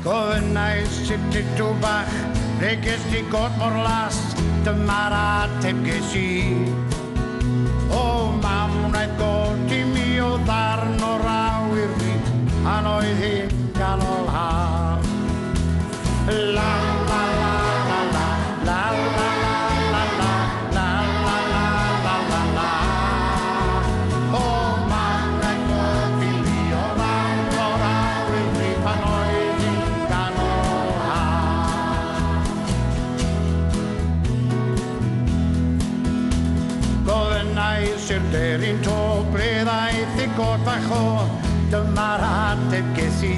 Gofynnais sut ydw bach, reges di god mor las, dyma'r ateb ges i. O mam, wnaeth god i mi o ddarn o'r awyr fi, pan oedd hi'n ganol haf. La la la la la, la la la la la, la la la la la la. O mam, wnaeth god i mi o ddarn o'r awyr fi, pan oedd hi'n ganol haf. Gofynnais i'r deryn to, ble ddaeth ei god bach o, dyma'r ateb ges i.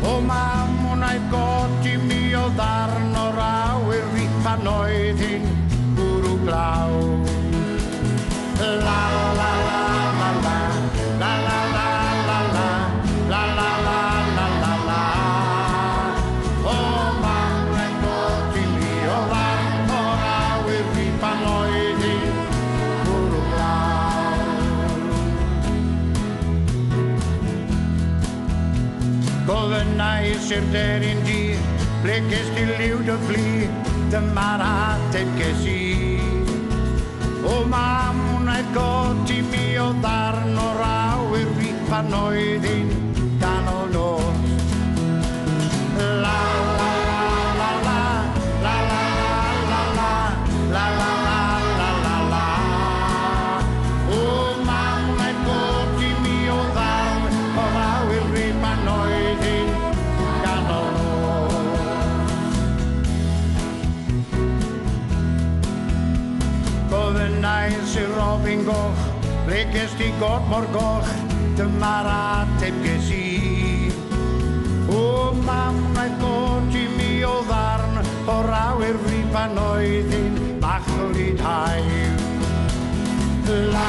O mam, wnaeth god i mi o ddarn o'r awyr fi, pan oedd hi'n bwrw glaw. La la la la la, la la la la la, la la la la la la. O mam, wnaeth god i mi o ddarn o'r awyr fi, pan oedd hi'n bwrw glaw. Gofynnais i'r deryn di, ble ges di liw dy fli, dyma'r ateb ges i. O mam, wnaeth god i mi o ddarn o'r awyr fi, pan oedd hi'n ganol nos. La la la la la, la la la la la, la la la la la la. O mam, wnaeth god i mi o ddarn o'r awyr fi, pan oedd hi'n ganol nos. Gofynnais i'r robin goch, ble ges di god mor goch, dyma'r ateb ges i. O mam, wnaeth god i mi o ddarn o'r awyr fi, pan oedd hi'n machlud hael. La